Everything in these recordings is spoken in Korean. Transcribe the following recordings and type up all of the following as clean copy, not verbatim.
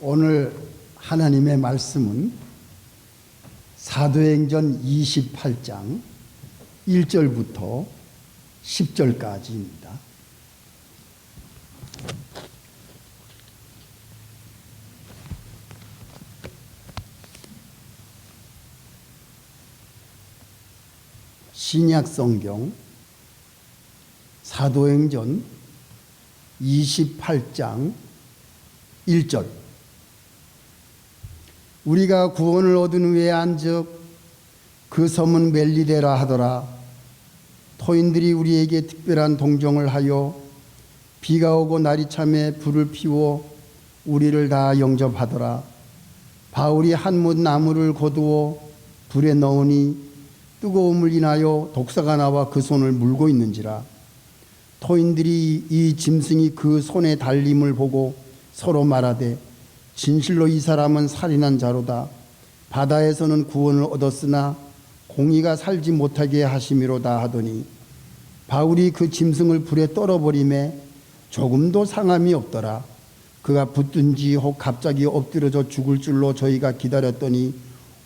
오늘 하나님의 말씀은 사도행전 28장 1절부터 10절까지입니다. 신약성경 사도행전 28장 1절. 우리가 구원을 얻은 후에 안즉 그 섬은 멜리데라 하더라. 토인들이 우리에게 특별한 동정을 하여 비가 오고 날이 참에 불을 피워 우리를 다 영접하더라. 바울이 한 못 나무를 거두어 불에 넣으니 뜨거움을 인하여 독사가 나와 그 손을 물고 있는지라. 토인들이 이 짐승이 그 손에 달림을 보고 서로 말하되 진실로 이 사람은 살인한 자로다. 바다에서는 구원을 얻었으나 공의가 살지 못하게 하심이로다 하더니 바울이 그 짐승을 불에 떨어버리매 조금도 상함이 없더라. 그가 붙든지 혹 갑자기 엎드려져 죽을 줄로 저희가 기다렸더니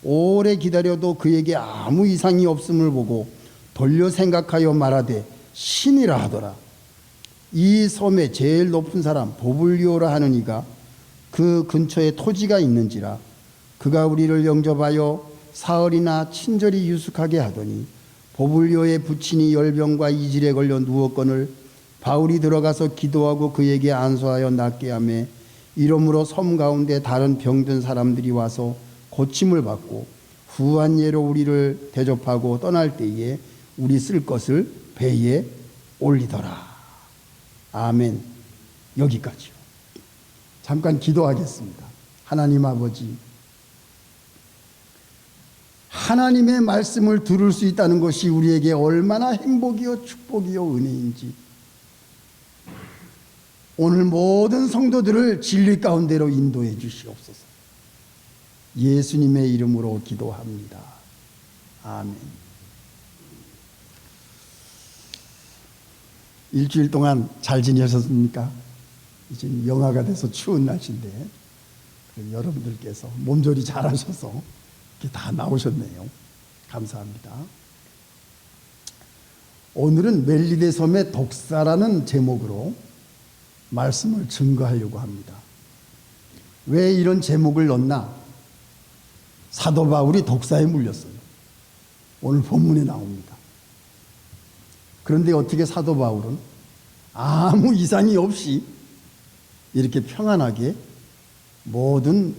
오래 기다려도 그에게 아무 이상이 없음을 보고 돌려 생각하여 말하되 신이라 하더라. 이 섬의 제일 높은 사람 보블리오라 하는 이가 그 근처에 토지가 있는지라. 그가 우리를 영접하여 사흘이나 친절히 유숙하게 하더니 보블리오의 부친이 열병과 이질에 걸려 누웠거늘 바울이 들어가서 기도하고 그에게 안수하여 낫게 하며 이러므로 섬 가운데 다른 병든 사람들이 와서 고침을 받고 후한 예로 우리를 대접하고 떠날 때에 우리 쓸 것을 배에 올리더라. 아멘. 여기까지요. 잠깐 기도하겠습니다. 하나님 아버지, 하나님의 말씀을 들을 수 있다는 것이 우리에게 얼마나 행복이요 축복이요 은혜인지 오늘 모든 성도들을 진리 가운데로 인도해 주시옵소서. 예수님의 이름으로 기도합니다. 아멘. 일주일 동안 잘 지내셨습니까? 이제 영하가 돼서 추운 날씨인데 여러분들께서 몸조리 잘하셔서 이렇게 다 나오셨네요. 감사합니다. 오늘은 멜리데 섬의 독사라는 제목으로 말씀을 증거하려고 합니다. 왜 이런 제목을 넣나? 사도 바울이 독사에 물렸어요. 오늘 본문에 나옵니다. 그런데 어떻게 사도 바울은 아무 이상이 없이 이렇게 평안하게 모든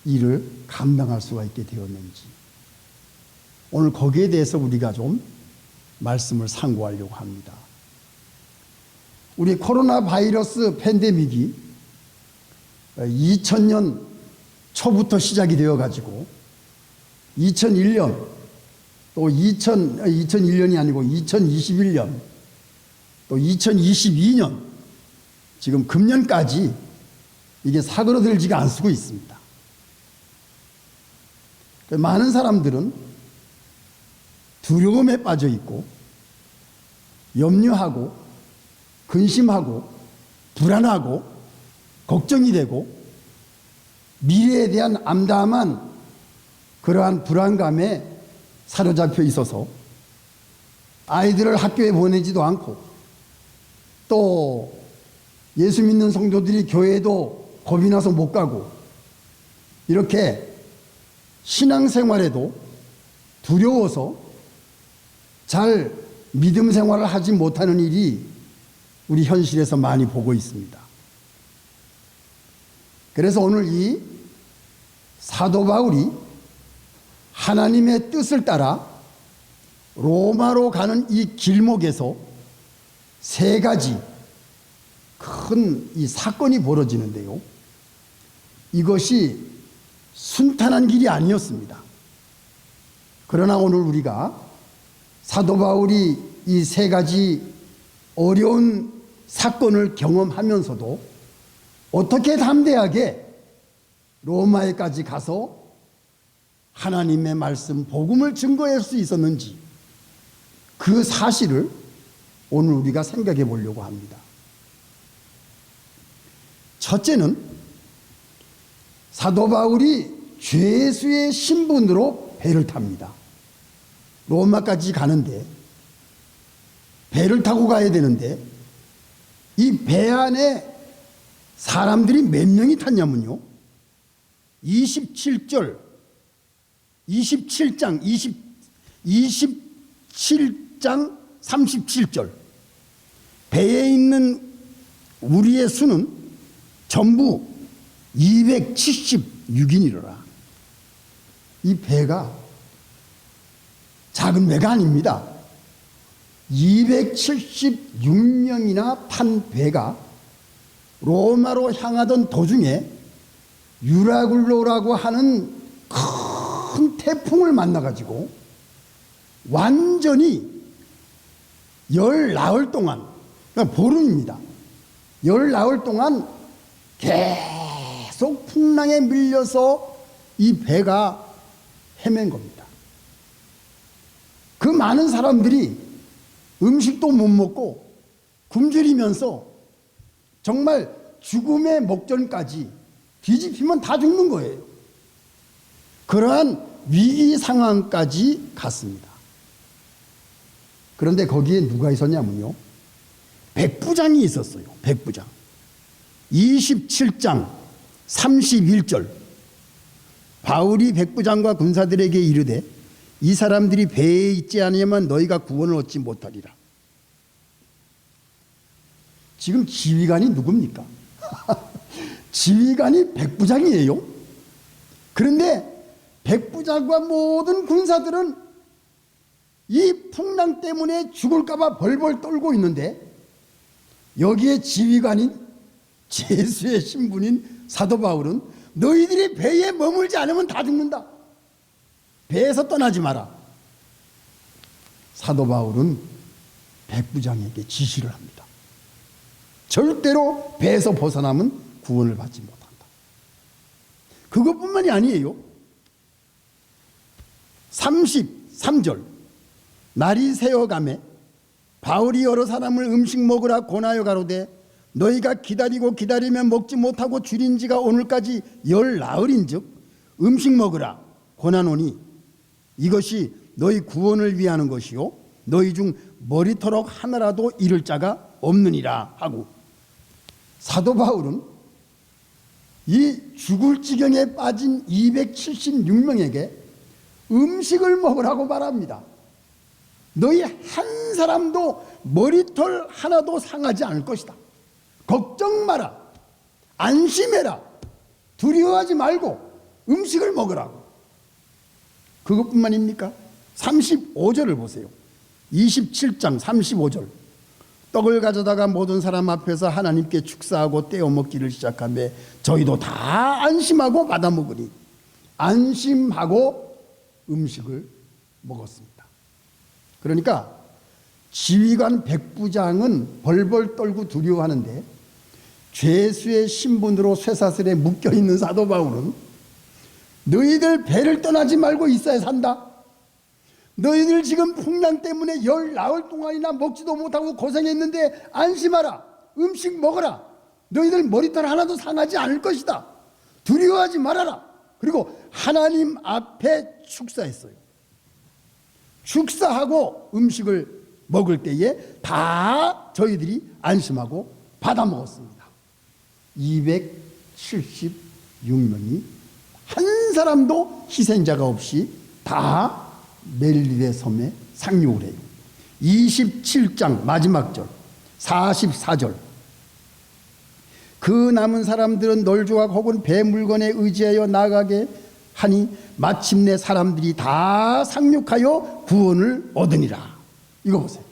일을 감당할 수가 있게 되었는지 오늘 거기에 대해서 우리가 좀 말씀을 상고하려고 합니다. 우리 코로나 바이러스 팬데믹이 2000년 초부터 시작이 되어가지고 2001년 또 2001년이 아니고 2021년 또 2022년 지금 금년까지 이게 사그러들지가 않고 있습니다. 많은 사람들은 두려움에 빠져 있고 염려하고 근심하고 불안하고 걱정이 되고 미래에 대한 암담한 그러한 불안감에 사로잡혀 있어서 아이들을 학교에 보내지도 않고 또 예수 믿는 성도들이 교회에도 겁이 나서 못 가고 이렇게 신앙생활에도 두려워서 잘 믿음 생활을 하지 못하는 일이 우리 현실에서 많이 보고 있습니다. 그래서 오늘 이 사도 바울이 하나님의 뜻을 따라 로마로 가는 이 길목에서 세 가지 큰 이 사건이 벌어지는데요. 이것이 순탄한 길이 아니었습니다. 그러나 오늘 우리가 사도 바울이 이 세 가지 어려운 사건을 경험하면서도 어떻게 담대하게 로마에까지 가서 하나님의 말씀 복음을 증거할 수 있었는지 그 사실을 오늘 우리가 생각해 보려고 합니다. 첫째는 사도 바울이 죄수의 신분으로 배를 탑니다. 로마까지 가는데 배를 타고 가야 되는데 이 배 안에 사람들이 몇 명이 탔냐면요, 27장 37절 배에 있는 우리의 수는 전부 276인이로라. 이 배가 작은 배가 아닙니다. 276명이나 탄 배가 로마로 향하던 도중에 유라굴로라고 하는 큰 태풍을 만나가지고 완전히 열 나흘 동안, 그러니까 보름입니다. 열 나흘 동안 계속 풍랑에 밀려서 이 배가 헤맨 겁니다. 그 많은 사람들이 음식도 못 먹고 굶주리면서 정말 죽음의 목전까지 뒤집히면 다 죽는 거예요. 그러한 위기 상황까지 갔습니다. 그런데 거기에 누가 있었냐면요, 백부장이 있었어요. 백부장. 27장 31절 바울이 백부장과 군사들에게 이르되 이 사람들이 배에 있지 않으면 너희가 구원을 얻지 못하리라. 지금 지휘관이 누굽니까? 지휘관이 백부장이에요. 그런데 백부장과 모든 군사들은 이 풍랑 때문에 죽을까봐 벌벌 떨고 있는데 여기에 지휘관인 죄수의 신분인 사도 바울은 너희들이 배에 머물지 않으면 다 죽는다. 배에서 떠나지 마라. 사도 바울은 백부장에게 지시를 합니다. 절대로 배에서 벗어나면 구원을 받지 못한다. 그것뿐만이 아니에요. 33절 날이 새어가매 바울이 여러 사람을 음식 먹으라 권하여 가로되 너희가 기다리고 기다리면 먹지 못하고 줄인 지가 오늘까지 열 나흘인즉 음식 먹으라 권하노니 이것이 너희 구원을 위하는 것이요 너희 중 머리털럭 하나라도 잃을 자가 없느니라 하고, 사도 바울은 이 죽을 지경에 빠진 276명에게 음식을 먹으라고 말합니다. 너희 한 사람도 머리털 하나도 상하지 않을 것이다. 걱정 마라. 안심해라. 두려워하지 말고 음식을 먹으라고. 그것뿐만입니까? 35절을 보세요. 27장 35절 떡을 가져다가 모든 사람 앞에서 하나님께 축사하고 떼어 먹기를 시작하며 저희도 다 안심하고 받아 먹으니 안심하고 음식을 먹었습니다. 그러니까 지휘관 백부장은 벌벌 떨고 두려워하는데 죄수의 신분으로 쇠사슬에 묶여있는 사도 바울은 너희들 배를 떠나지 말고 있어야 산다. 너희들 지금 풍랑 때문에 열 나흘 동안이나 먹지도 못하고 고생했는데 안심하라. 음식 먹어라. 너희들 머리털 하나도 상하지 않을 것이다. 두려워하지 말아라. 그리고 하나님 앞에 축사했어요. 축사하고 음식을 먹을 때에 다 저희들이 안심하고 받아 먹었습니다. 276명이 한 사람도 희생자가 없이 다 멜리데 섬에 상륙을 해요. 27장 마지막 절 44절 그 남은 사람들은 널조각 혹은 배 물건에 의지하여 나가게 하니 마침내 사람들이 다 상륙하여 구원을 얻으니라. 이거 보세요.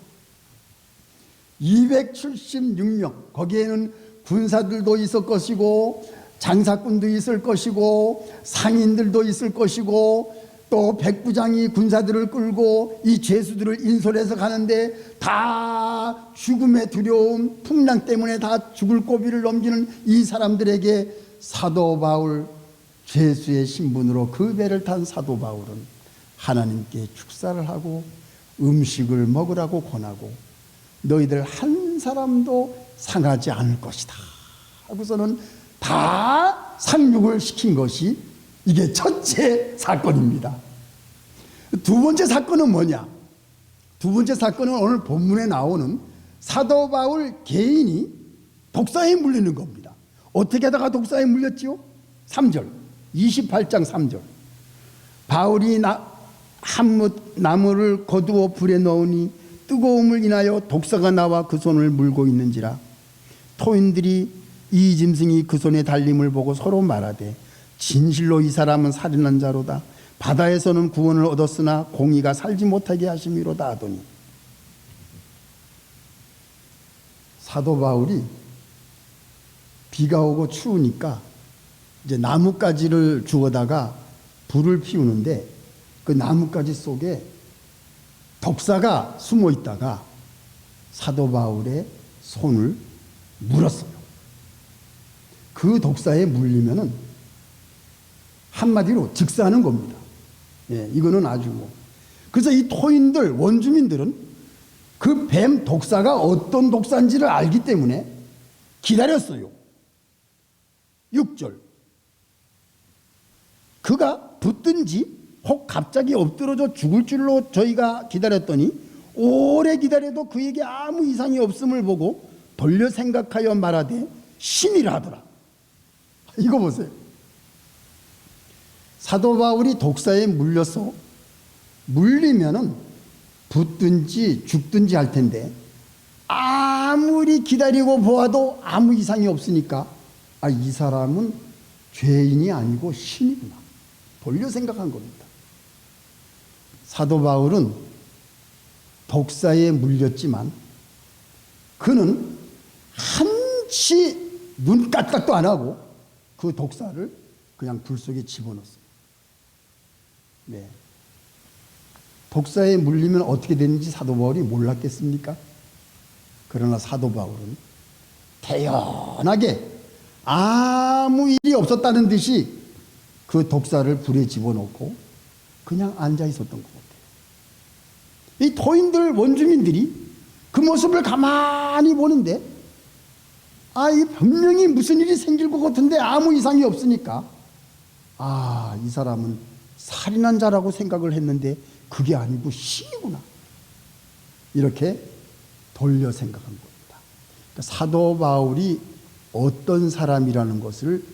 276명 거기에는 군사들도 있을 것이고 장사꾼도 있을 것이고 상인들도 있을 것이고 또 백부장이 군사들을 끌고 이 죄수들을 인솔해서 가는데 다 죽음의 두려움, 풍랑 때문에 다 죽을 고비를 넘기는 이 사람들에게 사도 바울 죄수의 신분으로 그 배를 탄 사도 바울은 하나님께 축사를 하고 음식을 먹으라고 권하고 너희들 한 사람도 상하지 않을 것이다 하고서는 다 다 상륙을 시킨 것이 이게 첫째 사건입니다. 두 번째 사건은 뭐냐? 두 번째 사건은 오늘 본문에 나오는 사도 바울 개인이 독사에 물리는 겁니다. 어떻게 하다가 독사에 물렸지요? 3절, 28장 3절. 바울이 한뭇 나무를 거두어 불에 넣으니 뜨거움을 인하여 독사가 나와 그 손을 물고 있는지라. 토인들이 이 짐승이 그 손에 달림을 보고 서로 말하되 진실로 이 사람은 살인한 자로다. 바다에서는 구원을 얻었으나 공의가 살지 못하게 하심이로다 하더니, 사도 바울이 비가 오고 추우니까 이제 나뭇가지를 주워다가 불을 피우는데 그 나뭇가지 속에 독사가 숨어 있다가 사도 바울의 손을 물었어요. 그 독사에 물리면은 한마디로 즉사하는 겁니다. 예, 이거는 아주 그래서 이 토인들, 원주민들은 그 뱀 독사가 어떤 독사인지를 알기 때문에 기다렸어요. 6절. 그가 붙든지 혹 갑자기 엎드러져 죽을 줄로 저희가 기다렸더니 오래 기다려도 그에게 아무 이상이 없음을 보고 돌려 생각하여 말하되 신이라 하더라. 이거 보세요. 사도 바울이 독사에 물려서 물리면은 붙든지 죽든지 할 텐데 아무리 기다리고 보아도 아무 이상이 없으니까 이 사람은 죄인이 아니고 신이구나 돌려 생각한 겁니다. 사도 바울은 독사에 물렸지만 그는 한치 눈 까딱도 안 하고 그 독사를 그냥 불 속에 집어넣었어요. 네. 독사에 물리면 어떻게 되는지 사도 바울이 몰랐겠습니까? 그러나 사도 바울은 태연하게 아무 일이 없었다는 듯이 그 독사를 불에 집어넣고 그냥 앉아 있었던 것 같아요. 이 토인들 원주민들이 그 모습을 가만히 보는데 이 분명히 무슨 일이 생길 것 같은데 아무 이상이 없으니까 이 사람은 살인한 자라고 생각을 했는데 그게 아니고 신이구나 이렇게 돌려 생각한 겁니다. 그러니까 사도 바울이 어떤 사람이라는 것을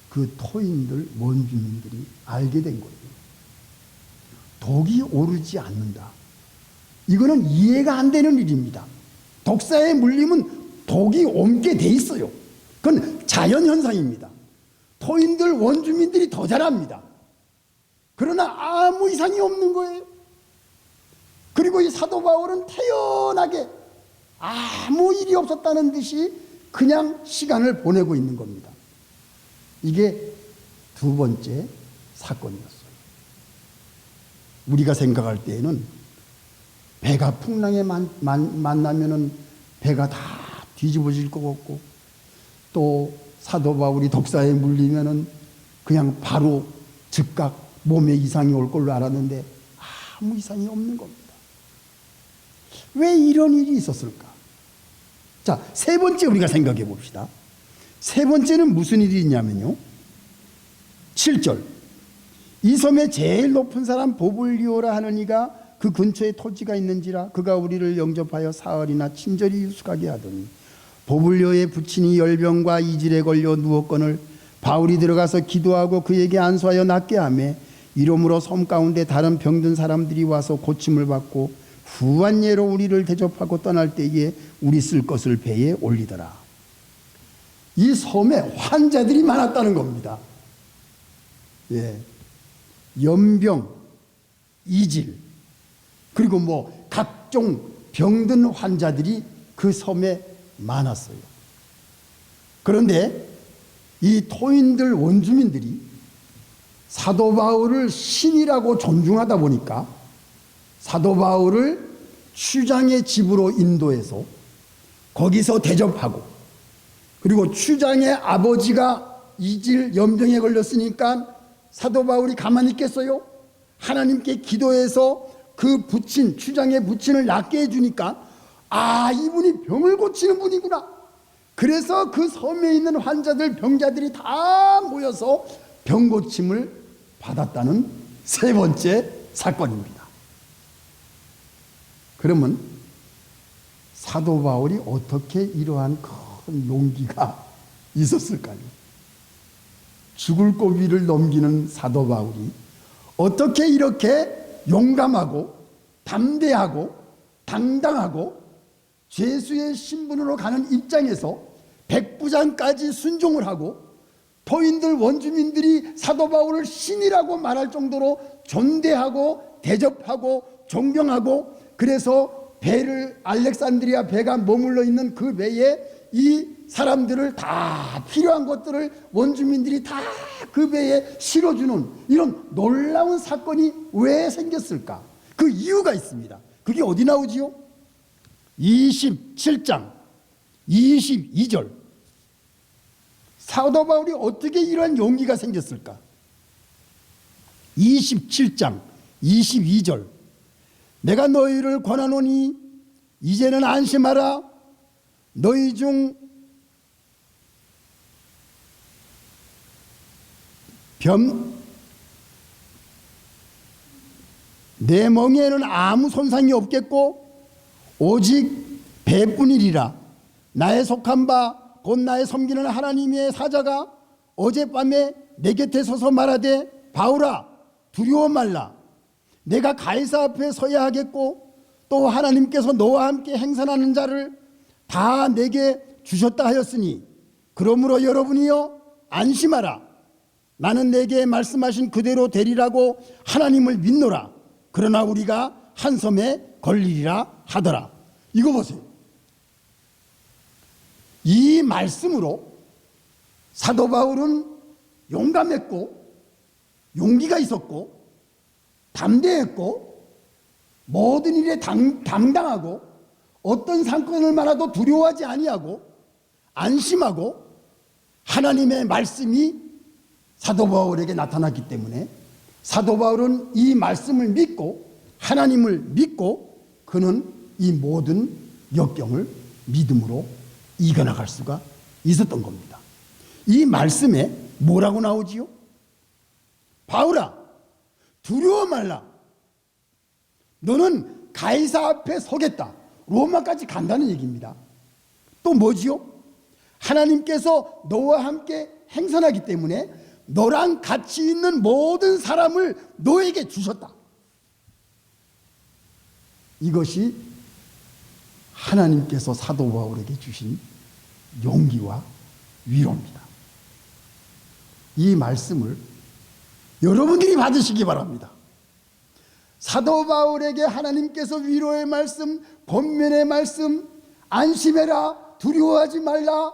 그 토인들 원주민들이 알게 된 거예요. 독이 오르지 않는다. 이거는 이해가 안 되는 일입니다. 독사에 물리면 독이 옮게 돼 있어요. 그건 자연현상입니다. 토인들 원주민들이 더 잘합니다. 그러나 아무 이상이 없는 거예요. 그리고 이 사도 바울은 태연하게 아무 일이 없었다는 듯이 그냥 시간을 보내고 있는 겁니다. 이게 두 번째 사건이었어요. 우리가 생각할 때에는 배가 풍랑에 만나면은 배가 다 뒤집어질 것 같고 또 사도 바울이 독사에 물리면은 그냥 바로 즉각 몸에 이상이 올 걸로 알았는데 아무 이상이 없는 겁니다. 왜 이런 일이 있었을까? 자, 세 번째 우리가 생각해 봅시다. 세 번째는 무슨 일이 있냐면요. 7절. 이 섬에 제일 높은 사람 보블리오라 하는 이가 그 근처에 토지가 있는지라 그가 우리를 영접하여 사흘이나 친절히 유숙하게 하더니 보블리오의 부친이 열병과 이질에 걸려 누웠거늘 바울이 들어가서 기도하고 그에게 안수하여 낫게 하며 이러므로 섬 가운데 다른 병든 사람들이 와서 고침을 받고 후한 예로 우리를 대접하고 떠날 때에 우리 쓸 것을 배에 올리더라. 이 섬에 환자들이 많았다는 겁니다. 예, 연병, 이질, 그리고 각종 병든 환자들이 그 섬에 많았어요. 그런데 이 토인들 원주민들이 사도 바울을 신이라고 존중하다 보니까 사도 바울을 추장의 집으로 인도해서 거기서 대접하고 그리고 추장의 아버지가 이질 연병에 걸렸으니까 사도 바울이 가만히 있겠어요? 하나님께 기도해서 그 부친, 추장의 부친을 낫게 해주니까 이분이 병을 고치는 분이구나. 그래서 그 섬에 있는 환자들, 병자들이 다 모여서 병고침을 받았다는 세 번째 사건입니다. 그러면 사도 바울이 어떻게 이러한 큰 용기가 있었을까요? 죽을 고비를 넘기는 사도 바울이 어떻게 이렇게 용감하고 담대하고 당당하고 죄수의 신분으로 가는 입장에서 백부장까지 순종을 하고 토인들 원주민들이 사도 바울을 신이라고 말할 정도로 존대하고 대접하고 존경하고, 그래서 배를, 알렉산드리아 배가 머물러 있는 그 배에 이 사람들을 다, 필요한 것들을 원주민들이 다 그 배에 실어주는 이런 놀라운 사건이 왜 생겼을까? 그 이유가 있습니다. 그게 어디 나오지요? 27장 22절. 사도 바울이 어떻게 이러한 용기가 생겼을까? 27장 22절. 내가 너희를 권하노니 이제는 안심하라. 너희 중 내 멍에는 아무 손상이 없겠고 오직 배뿐이리라. 나의 속한 바 곧 나의 섬기는 하나님의 사자가 어젯밤에 내 곁에 서서 말하되 바울아 두려워 말라. 내가 가이사 앞에 서야 하겠고 또 하나님께서 너와 함께 행선하는 자를 다 내게 주셨다 하였으니 그러므로 여러분이여 안심하라. 나는 내게 말씀하신 그대로 되리라고 하나님을 믿노라. 그러나 우리가 한 섬에 걸리리라 하더라. 이거 보세요. 이 말씀으로 사도 바울은 용감했고 용기가 있었고 담대했고 모든 일에 당당하고 어떤 사건을 말아도 두려워하지 아니하고 안심하고 하나님의 말씀이 사도 바울에게 나타났기 때문에 사도 바울은 이 말씀을 믿고 하나님을 믿고 그는 이 모든 역경을 믿음으로 이겨나갈 수가 있었던 겁니다. 이 말씀에 뭐라고 나오지요? 바울아 두려워 말라. 너는 가이사 앞에 서겠다. 로마까지 간다는 얘기입니다. 또 뭐지요? 하나님께서 너와 함께 행선하기 때문에 너랑 같이 있는 모든 사람을 너에게 주셨다. 이것이 하나님께서 사도 바울에게 주신 용기와 위로입니다. 이 말씀을 여러분들이 받으시기 바랍니다. 사도 바울에게 하나님께서 위로의 말씀, 권면의 말씀, 안심해라, 두려워하지 말라,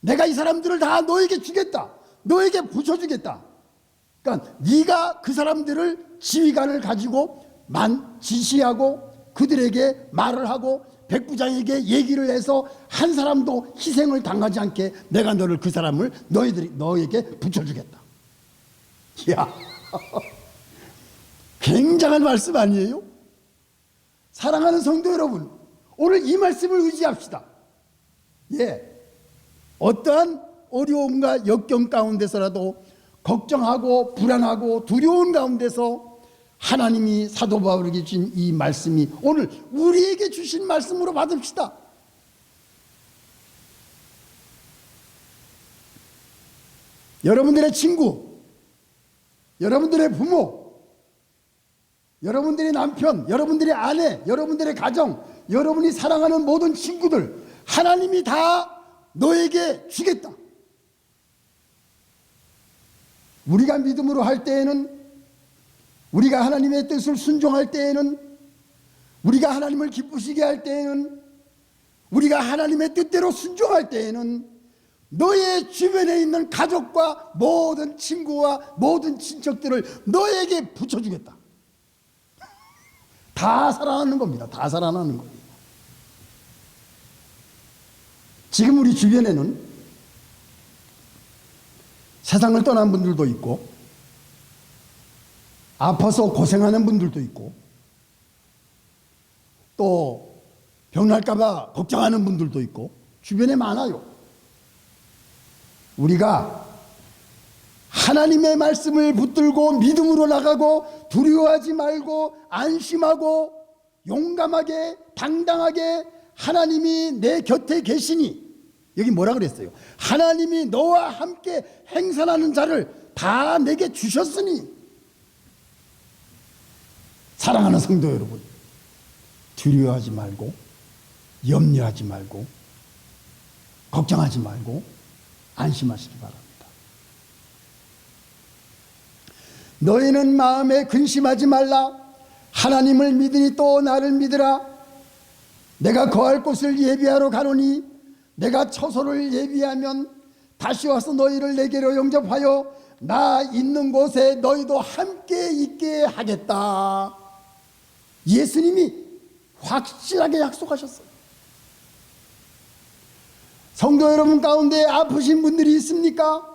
내가 이 사람들을 다 너에게 주겠다, 너에게 붙여주겠다. 그러니까 네가 그 사람들을 지휘관을 가지고 지시하고 그들에게 말을 하고 백부장에게 얘기를 해서 한 사람도 희생을 당하지 않게 내가 너를 그 사람을 너에게 붙여주겠다. 이야, 굉장한 말씀 아니에요? 사랑하는 성도 여러분, 오늘 이 말씀을 의지합시다. 예, 어떠한 어려움과 역경 가운데서라도 걱정하고 불안하고 두려운 가운데서 하나님이 사도 바울에게 주신 이 말씀이 오늘 우리에게 주신 말씀으로 받읍시다. 여러분들의 친구, 여러분들의 부모, 여러분들의 남편, 여러분들의 아내, 여러분들의 가정, 여러분이 사랑하는 모든 친구들, 하나님이 다 너에게 주겠다. 우리가 믿음으로 할 때에는, 우리가 하나님의 뜻을 순종할 때에는, 우리가 하나님을 기쁘시게 할 때에는, 우리가 하나님의 뜻대로 순종할 때에는 너의 주변에 있는 가족과 모든 친구와 모든 친척들을 너에게 붙여주겠다. 다 살아나는 겁니다. 다 살아나는 겁니다. 지금 우리 주변에는 세상을 떠난 분들도 있고 아파서 고생하는 분들도 있고 또 병날까 봐 걱정하는 분들도 있고 주변에 많아요. 우리가 하나님의 말씀을 붙들고 믿음으로 나가고 두려워하지 말고 안심하고 용감하게 당당하게 하나님이 내 곁에 계시니, 여기 뭐라 그랬어요? 하나님이 너와 함께 행선하는 자를 다 내게 주셨으니. 사랑하는 성도 여러분, 두려워하지 말고 염려하지 말고 걱정하지 말고 안심하시기 바랍니다. 너희는 마음에 근심하지 말라. 하나님을 믿으니 또 나를 믿으라. 내가 거할 곳을 예비하러 가노니 내가 처소를 예비하면 다시 와서 너희를 내게로 영접하여 나 있는 곳에 너희도 함께 있게 하겠다. 예수님이 확실하게 약속하셨어요. 성도 여러분 가운데 아프신 분들이 있습니까?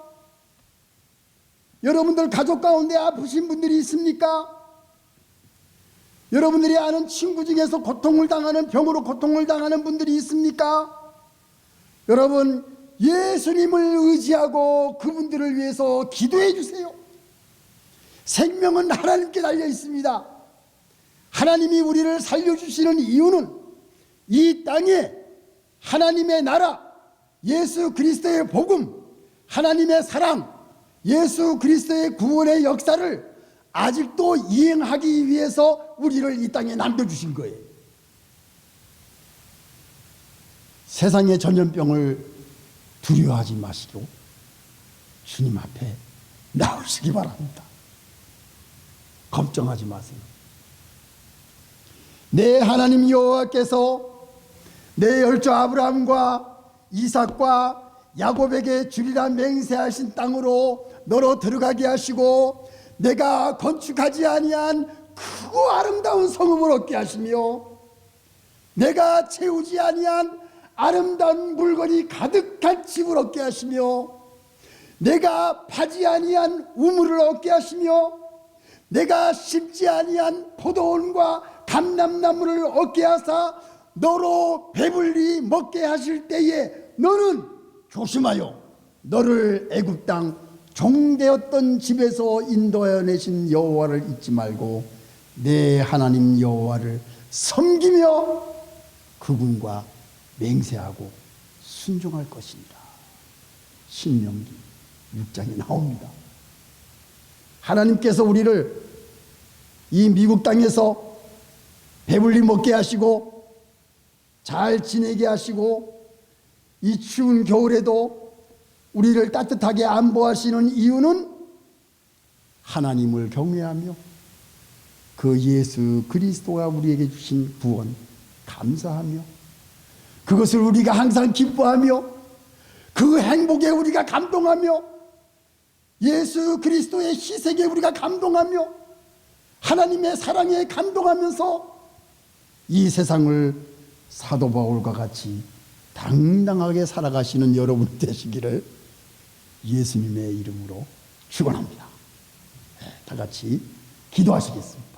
여러분들 가족 가운데 아프신 분들이 있습니까? 여러분들이 아는 친구 중에서 고통을 당하는, 병으로 고통을 당하는 분들이 있습니까? 여러분, 예수님을 의지하고 그분들을 위해서 기도해 주세요. 생명은 하나님께 달려 있습니다. 하나님이 우리를 살려주시는 이유는 이 땅에 하나님의 나라, 예수 그리스도의 복음, 하나님의 사랑, 예수 그리스도의 구원의 역사를 아직도 이행하기 위해서 우리를 이 땅에 남겨주신 거예요. 세상의 전염병을 두려워하지 마시고 주님 앞에 나오시기 바랍니다. 걱정하지 마세요. 내 하나님 여호와께서 내 열조 아브라함과 이삭과 야곱에게 주리라 맹세하신 땅으로 너로 들어가게 하시고 내가 건축하지 아니한 크고 아름다운 성읍을 얻게 하시며 내가 채우지 아니한 아름다운 물건이 가득한 집을 얻게 하시며 내가 파지 아니한 우물을 얻게 하시며 내가 심지 아니한 포도원과 감람나무를 얻게 하사 너로 배불리 먹게 하실 때에 너는 조심하여 너를 애굽 땅 종되었던 집에서 인도하여 내신 여호와를 잊지 말고 내 하나님 여호와를 섬기며 그분과 맹세하고 순종할 것이니라. 신명기 6장에 나옵니다. 하나님께서 우리를 이 미국 땅에서 배불리 먹게 하시고 잘 지내게 하시고 이 추운 겨울에도 우리를 따뜻하게 안보하시는 이유는 하나님을 경외하며 그 예수 그리스도가 우리에게 주신 구원 감사하며 그것을 우리가 항상 기뻐하며 그 행복에 우리가 감동하며 예수 그리스도의 희생에 우리가 감동하며 하나님의 사랑에 감동하면서 이 세상을 사도 바울과 같이 당당하게 살아가시는 여러분 되시기를 예수님의 이름으로 축원합니다. 다 같이 기도하시겠습니다.